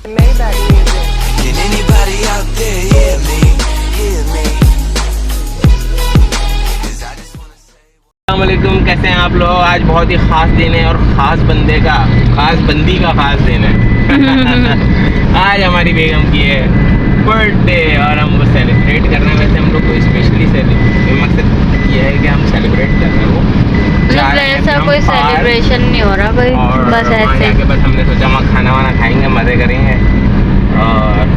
Can anybody out there hear me? Hear me? 'Cause I just wanna say. अस्सलामुअलैकुम, कैसे हैं आप लोग। आज बहुत ही ख़ास दिन है और ख़ास बंदी का ख़ास दिन है। आज हमारी बेगम की है बर्थडे और हम वो सेलिब्रेट कर रहे हैं। वैसे हम लोग को स्पेशली मकसद ये है कि हम सेलिब्रेट कर रहे हैं वो ऐसा कोई सेलिब्रेशन नहीं हो रहा भाई, बस ऐसे के बस हमने सोचा वहाँ खाना वाना खाएंगे, मज़े करेंगे और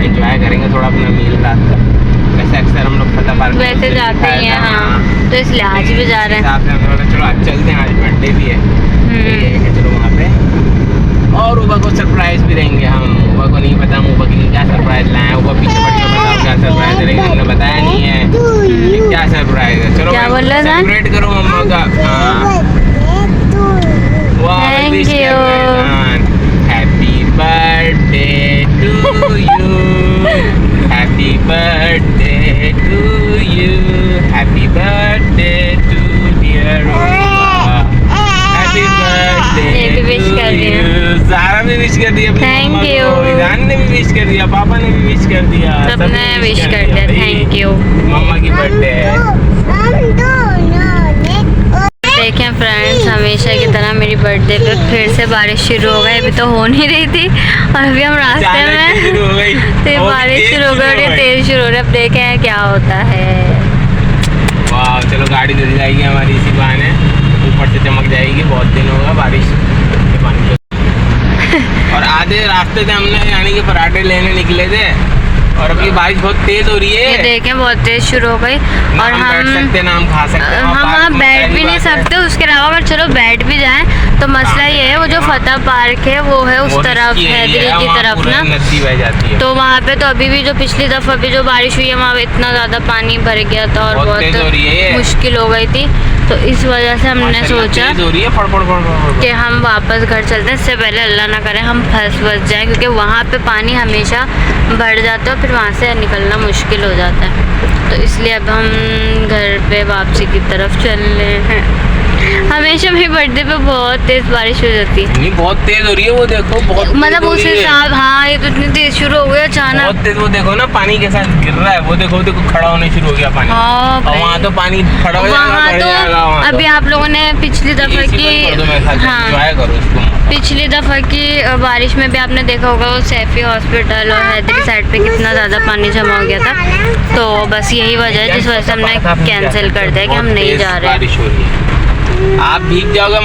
एंजॉय करेंगे थोड़ा अपना मील रात का। वैसे अक्सर हम लोग फतेह पार्क वैसे जाते ही हैं, हाँ, तो इसलिए आज भी जा रहे हैं। चलो आज चलते हैं, आज बर्थडे भी है कि चलो वहाँ पे और उबा को सरप्राइज भी देंगे हम। उबा को नहीं पता हम उबा के लिए क्या सरप्राइज लाए हैं। उबा पीछे पड़ के बताओ क्या सरप्राइज है, लेकिन हमने बताया नहीं है कि क्या सरप्राइज है। चलो क्या बोल रहा है, सेलिब्रेट करो मम्मा का। Thank you. Happy birthday to you, happy birthday to you, happy birthday to dear happy birthday wish कर दिया, सारा भी विश कर दिया, थैंक यू। ईरान ने भी विश कर दिया, पापा ने भी विश कर दिया, सबने विश कर दिया। Thank you. मम्मा की बर्थडे है। देखें फ्रेंड्स, हमेशा की तरह मेरी बर्थडे पे फिर से बारिश शुरू हो गई। अभी तो हो नहीं रही थी और अभी हम रास्ते में तो बारिश शुरू हो गई और ये तेज शुरू हो रही है। अब देखें क्या होता है। वाह, चलो गाड़ी धुल जाएगी हमारी इसी बहाने, ऊपर से चमक जाएगी। बहुत दिन होगा बारिश के पानी और आधे रास्ते से हमने यानी कि पराठे लेने निकले थे और अभी बारिश बहुत तेज हो रही है। ये देखें बहुत तेज शुरू हो गई और हम बैठ सकते ना हम खा सकते, हम वहाँ बैठ भी नहीं सकते। उसके अलावा अगर चलो बैठ भी जाएं तो मसला ये है, वो जो फतेह पार्क है वो है उस तरफ, हैदरी की तरफ ना, नदी बह जाती है। तो वहाँ पे तो अभी भी जो पिछली दफ़ा भी जो बारिश हुई है वहाँ पे इतना ज़्यादा पानी भर गया था और बहुत मुश्किल हो गई थी। तो इस वजह से हमने सोचा कि हम वापस घर चलते हैं। इससे पहले अल्लाह ना करे हम फंस जाएं, क्योंकि वहाँ पे पानी हमेशा बढ़ जाता है और फिर वहाँ से निकलना मुश्किल हो जाता है। तो इसलिए अब हम घर पे वापसी की तरफ चल रहे हैं। हमेशा मेरी बर्थडे पे बहुत तेज बारिश हो जाती है। नहीं, बहुत तेज हो रही है वो, देखो बहुत मतलब उस हिसाब, हाँ ये तो इतनी तेज शुरू हो गई अचानक, बहुत तेज। वो देखो ना पानी के साथ गिर रहा है, वो देखो खड़ा होने शुरू हो गया पानी। हाँ, और वहाँ तो पानी खड़ा हो जाएगा, वहाँ तो अभी आप लोगों ने पिछली दफा की, हाँ पिछली दफा की बारिश में भी आपने देखा होगा वो सैफी हॉस्पिटल और हैदरी साइड पे कितना ज़्यादा पानी जमा हो गया था। तो बस यही वजह है जिस वजह से हमने कैंसिल कर दिया कि हम नहीं जा रहे। आप भीग जाओगे।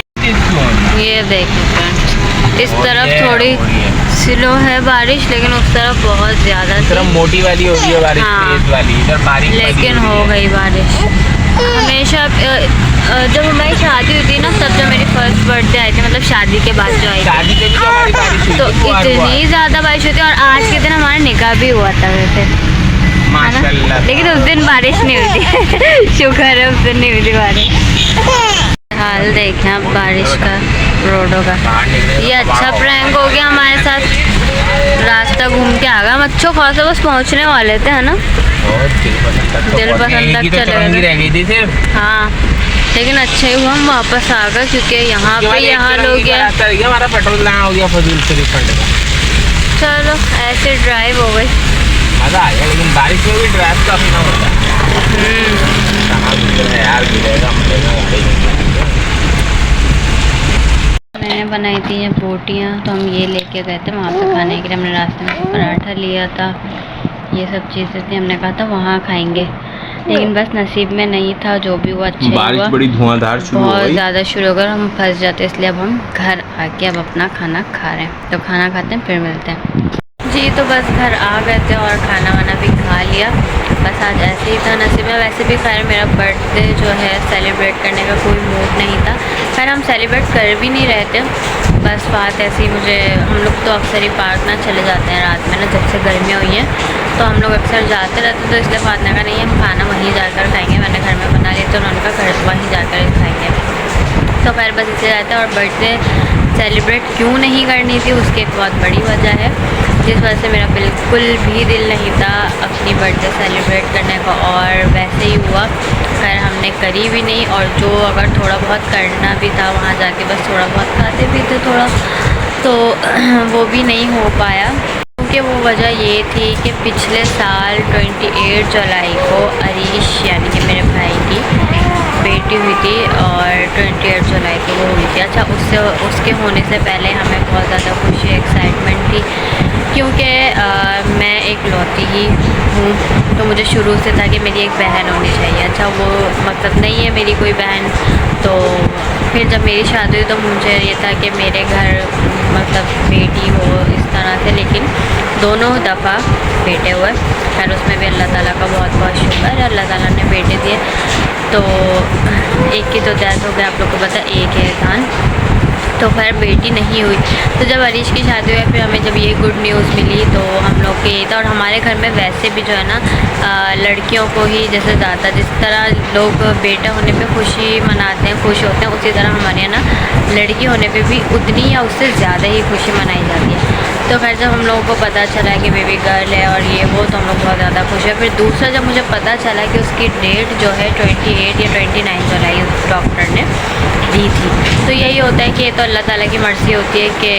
ये देखिए इस तरफ थोड़ी स्लो है बारिश, लेकिन उस तरफ बहुत ज़्यादा, इस तरफ मोटी वाली हो रही है बारिश, तेज वाली, इधर बारिश लेकिन हो गई बारिश। हमेशा जब हमारी शादी हुई थी ना, तब जब मेरी फर्स्ट बर्थडे आई थी, मतलब शादी के बाद जो आई थी, तो इतनी ज़्यादा बारिश हुई थी। और आज के दिन हमारा निकाह भी हुआ था वैसे, माशाल्लाह, लेकिन उस दिन बारिश नहीं हुई थी। शुक्र है उस दिन नहीं हुई थी बारिश। हाल देखें आप बारिश का, रोडों का। ये अच्छा प्रैंक हो गया हमारे साथ, रास्ता घूम के आ गया। हम अच्छो खासा बस पहुंचने वाले थे, है ना, दिल पसंद तक चले गए। हाँ, लेकिन अच्छा ही हुआ हम वापस आ गए, क्योंकि यहाँ पे ये हाल हो गया, हमारा पेट्रोल लाना हो गया फजूल से रिफंड का। चलो ऐसे ड्राइव हो गई, मज़ा आ गया। लेकिन बारिश में भी ड्राइव का अपना होता है यार, गिरेगा मैंने बनाई थी ये बोटियाँ, तो हम ये लेके गए थे वहाँ पे खाने के लिए। हमने रास्ते में पराठा लिया था, ये सब चीज़ें थी, हमने कहा था वहाँ खाएंगे, लेकिन बस नसीब में नहीं था। जो भी हुआ अच्छा बारिश बड़ी धुआंधार शुरू हो गई, बहुत ज़्यादा शुरू हो गई, हम फंस जाते, इसलिए अब हम घर आके अब अपना खाना खा रहे हैं। तो खाना खाते हैं फिर मिलते हैं जी। तो बस घर आ गए थे और खाना वाना भी खा लिया। बस आज ऐसे ही था नसीब में। वैसे भी खैर मेरा बर्थडे जो है सेलिब्रेट करने का कोई मूड नहीं था। खैर हम सेलिब्रेट कर भी नहीं रहे थे, बस बात ऐसी, मुझे, हम लोग तो अक्सर ही पार्क ना चले जाते हैं रात में ना, जब से गर्मियाँ हुई हैं तो हम लोग अक्सर जाते रहते, तो इसलिए फातना का नहीं हम खाना वहीं जाकर खाएंगे। मैंने घर में बना लिया, तो उन्होंने कहा घर वहीं जाकर खाएंगे। तो खैर बस इससे जाते हैं। और बर्थडे सेलिब्रेट क्यों नहीं करनी थी उसकी एक बहुत बड़ी वजह है, जिस वजह से मेरा बिल्कुल भी दिल नहीं था अपनी बर्थडे सेलिब्रेट करने का, और वैसे ही हुआ। खैर हमने करी भी नहीं, और जो अगर थोड़ा बहुत करना भी था वहाँ जाके बस थोड़ा बहुत खाते भी थे, थोड़ा तो वो भी नहीं हो पाया, क्योंकि वो वजह ये थी कि पिछले साल 28 जुलाई को अरीश यानी कि मेरे भाई की बेटी हुई थी और 28 जुलाई को वो हुई थी। अच्छा, उसके होने से पहले हमें बहुत ज़्यादा खुशी एक्साइटमेंट थी, क्योंकि मैं एक लौती ही हूँ, तो मुझे शुरू से था कि मेरी एक बहन होनी चाहिए। अच्छा, वो मतलब नहीं है मेरी कोई बहन, तो फिर जब मेरी शादी हुई तो मुझे ये था कि मेरे घर मतलब बेटी हो इस तरह से, लेकिन दोनों दफ़ा बेटे हुए। खैर उसमें भी अल्लाह ताला का बहुत बहुत शुक्र है, अल्लाह ताला ने बेटे दिए। तो एक की तो डेथ हो गया, आप लोग को पता, एक है खान, तो खैर बेटी नहीं हुई। तो जब अरीश की शादी हुई फिर हमें जब ये गुड न्यूज़ मिली तो हम लोग के ये था। और हमारे घर में वैसे भी जो है ना लड़कियों को ही जैसे ज़्यादा, जिस तरह लोग बेटा होने पे खुशी मनाते हैं, खुश होते हैं, उसी तरह हमारे यहाँ ना लड़की होने पे भी उतनी या उससे ज़्यादा ही खुशी मनाई जाती है। तो खैर जब हम लोगों को पता चला कि बेबी गर्ल है और ये वो, तो हम लोग बहुत ज़्यादा खुश है। फिर दूसरा जब मुझे पता चला कि उसकी डेट जो है 28 या 29 जुलाई उस डॉक्टर ने दी थी, तो यही होता है कि ये तो अल्लाह ताला की मर्ज़ी होती है कि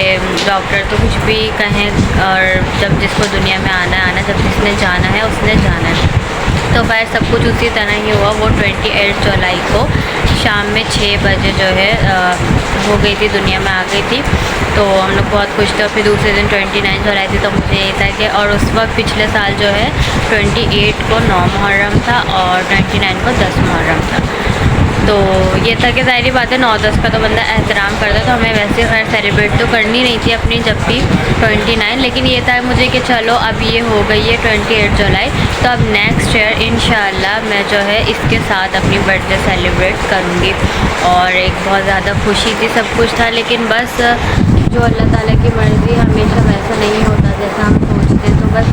डॉक्टर तो कुछ भी कहें, और जब जिसको दुनिया में आना है आना, जब जिसने जाना है उसने जाना है। तो खैर सब कुछ उसी तरह ही हुआ। वो 28 जुलाई को शाम में 6 बजे जो है हो गई थी, दुनिया में आ गई थी। तो हम लोग बहुत खुश थे। और फिर दूसरे दिन 29 जुलाई थी, तो मुझे ये था कि, और उस वक्त पिछले साल जो है 28 को 9 मुहर्रम था और 29 को 10 मुहर्रम था। तो ये था कि ज़ाहिर बात है 9-10 का तो बंदा एहतराम करता, तो हमें वैसे खैर सेलिब्रेट तो करनी नहीं थी अपनी जब भी 29, लेकिन ये था मुझे कि चलो अब ये हो गई है 28 जुलाई, तो अब नेक्स्ट ईयर इंशाल्लाह मैं जो है इसके साथ अपनी बर्थडे सेलिब्रेट करूँगी। और एक बहुत ज़्यादा खुशी थी, सब कुछ था, लेकिन बस जो अल्लाह ताला की मर्ज़ी, हमेशा वैसा नहीं होता जैसा हम सोचते हैं। तो बस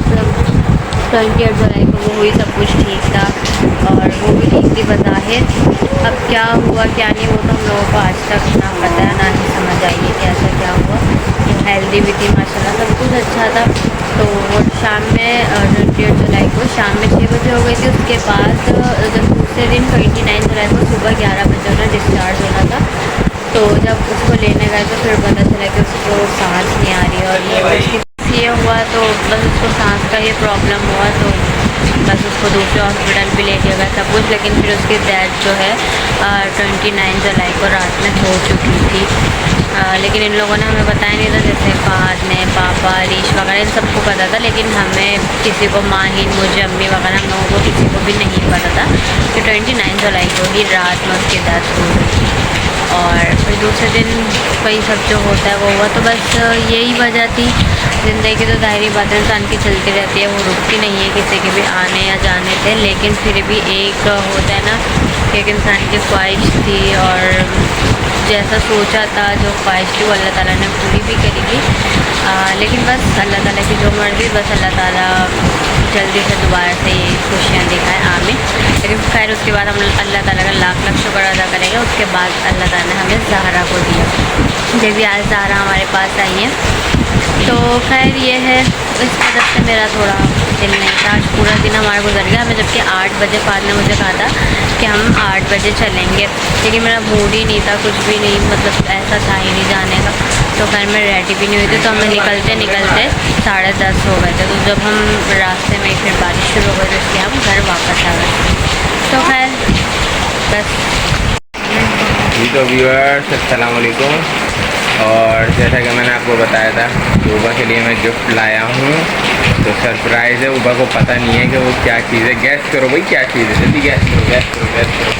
28 जुलाई को वो हुई, सब कुछ ठीक था और वो भी ठीक थी बज़ाहिर। अब क्या हुआ क्या नहीं, वो तो हम लोगों को आज तक ना पता है, ना ही समझ आई है कि ऐसा क्या हुआ। हेल्दी भी थी माशाल्लाह, सब कुछ अच्छा था। तो वो शाम में 28 जुलाई को शाम में 6 बजे हो गई थी। उसके बाद जब दूसरे दिन 29 जुलाई को सुबह 11 बजे उन्हें डिस्चार्ज होना था। तो जब उसको लेने गए तो फिर पता चला कि उसको सांस नहीं आ रही, और उसकी ये हुआ तो बस उसको सांस का ही प्रॉब्लम हुआ, तो बस उसको दूसरे हॉस्पिटल भी लेके गए सब कुछ। लेकिन फिर उसकी डेथ जो है 29 जुलाई को रात में हो चुकी थी। लेकिन इन लोगों ने हमें बताया नहीं था, जैसे फहद ने, पापा, अरीश वगैरह इन सबको पता था, लेकिन हमें किसी को, माहिन, मुझे, अम्मी वगैरह, हम लोगों को किसी को भी नहीं पता था कि 29 जुलाई को ही रात में उसकी डेथ हो गई थी। और फिर दूसरे दिन वही सब जो होता है वो हुआ। तो बस यही वजह थी। ज़िंदगी तो ज़ाहिरी बात है इंसान की चलती रहती है, वो रुकती नहीं है किसी के भी आने या जाने से। लेकिन फिर भी एक होता है ना कि एक इंसान की ख्वाहिश थी, और जैसा सोचा था, जो ख्वाहिश थी वो अल्लाह ताला ने पूरी भी करी थी। लेकिन बस अल्लाह ताला की जो मर्ज़ी, बस अल्लाह ताला जल्दी से दोबारा से ये खुशियाँ दिखाए, आमीन। लेकिन खैर उसके बाद हम अल्लाह ताला का लाख लाख शुक्र अदा करेंगे। उसके बाद अल्लाह ताला ने हमें ज़हरा को दिया, जब भी आज ज़हरा हमारे पास आई है। तो खैर ये है, इस वजह से मेरा थोड़ा दिल नहीं था। आज पूरा दिन हमारा गुजर गया। हमें जबकि 8 बजे फाद ने मुझे कहा था कि हम 8 बजे चलेंगे, लेकिन मेरा मूड ही नहीं था, कुछ भी नहीं, मतलब ऐसा था ही नहीं जाने का। तो खैर मैं रेडी भी नहीं हुई थी, तो हमें निकलते निकलते 10:30 हो गए थे। तो जब हम रास्ते में फिर बारिश शुरू हो गई तो इसलिए हम घर वापस आ गए। तो खैर बस जी। तो व्यूअर्स अस्सलाम वालेकुम। और जैसा कि मैंने आपको बताया था कि उबा के लिए मैं गिफ्ट लाया हूँ, तो सरप्राइज़ है। उबा को पता नहीं है कि वो क्या चीज़ है। गैस करो भाई क्या चीज़ है, जल्दी गैस करो, गैस करो, गैस करो।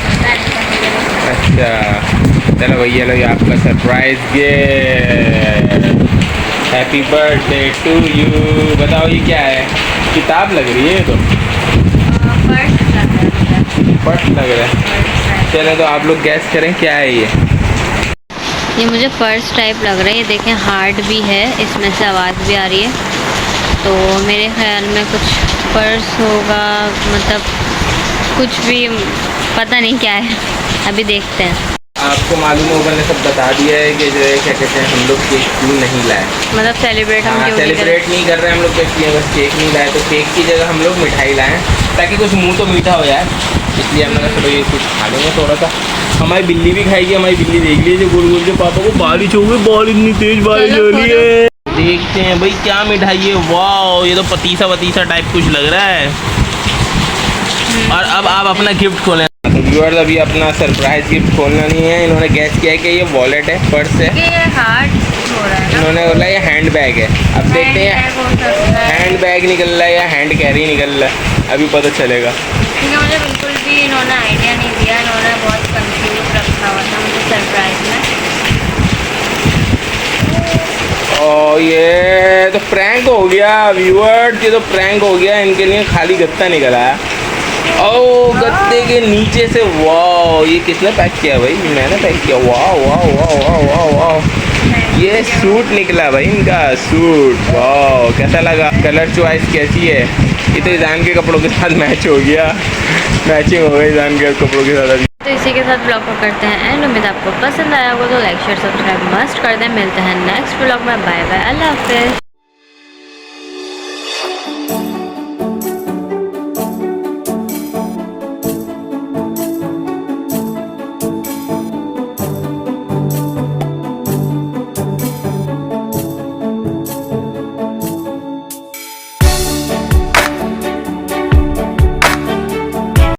अच्छा चलो भैया, लो ये आपका surprise gift. Happy birthday to you. बताओ ये क्या है? किताब लग रही है ये तो, पर्स लग रहा है। चलो तो आप लोग गैस करें क्या है ये मुझे पर्स टाइप लग रहा है। ये देखें हार्ड भी है, इसमें से आवाज़ भी आ रही है। तो मेरे ख्याल में कुछ पर्स होगा, मतलब कुछ भी पता नहीं क्या है, अभी देखते हैं। आपको मालूम है ऊपर ने सब बता दिया है कि जो है क्या कहते हैं, हम लोग केक क्यों नहीं लाए, मतलब सेलिब्रेट हम क्यों सेलिब्रेट नहीं कर रहे हैं हम लोग, इसलिए बस केक नहीं लाए। तो केक की जगह हम लोग मिठाई लाएं, ताकि कुछ मुंह तो मीठा हो जाए। इसलिए हमने कहा चलो ये कुछ खा लेंगे थोड़ा सा। हमारी बिल्ली भी खाएगी, हमारी बिल्ली देख लीजिए गोल गोल के पापा को बारिश हो गई, बाल इतनी तेज बारिश हो रही है। देखते हैं भाई क्या मिठाई है। वाह ये तो पतीसा वतीसा टाइप कुछ लग रहा है। और अब आप अपना गिफ्ट खोलें। तो व्यूअर्स अभी अपना सरप्राइज गिफ्ट खोलना नहीं है। इन्होंने गैस किया है कि ये वॉलेट है, पर्स है। ये हार्ड हो रहा है ना। इन्होंने बोला ये हैंड बैग है। अब देखते हैं हैंड बैग निकल रहा है या हैंड कैरी निकल रहा है, अभी पता चलेगा। क्योंकि मुझे बिल्कुल भी इन्होंने आइडिया नहीं दिया, इन्होंने बहुत कंफ्यूज रखा हुआ था मुझे सरप्राइज में। और ये तो प्रैंक हो गया व्यूअर्स, ये तो प्रैंक हो गया। इनके लिए खाली गत्ता निकला है। ओ गत्ते के नीचे से वाह, ये किसने पैक किया भाई? मैंने पैक किया। वाह वाह वाह वाह वाह वाह, ये सूट निकला भाई इनका सूट। वाह कैसा लगा? कलर चॉइस कैसी है? ये तो ईजान के कपड़ों के साथ मैच हो गया, मैचिंग हो गई ईजान के कपड़ों के साथ। तो इसी के साथ ब्लॉग को करते हैं एंड। उम्मीद आपको पसंद आया होगा तो लाइक शेयर सब्सक्राइब मस्ट कर दें। मिलते हैं नेक्स्ट ब्लॉग में। बाय बाय, अल्लाह हाफिज़।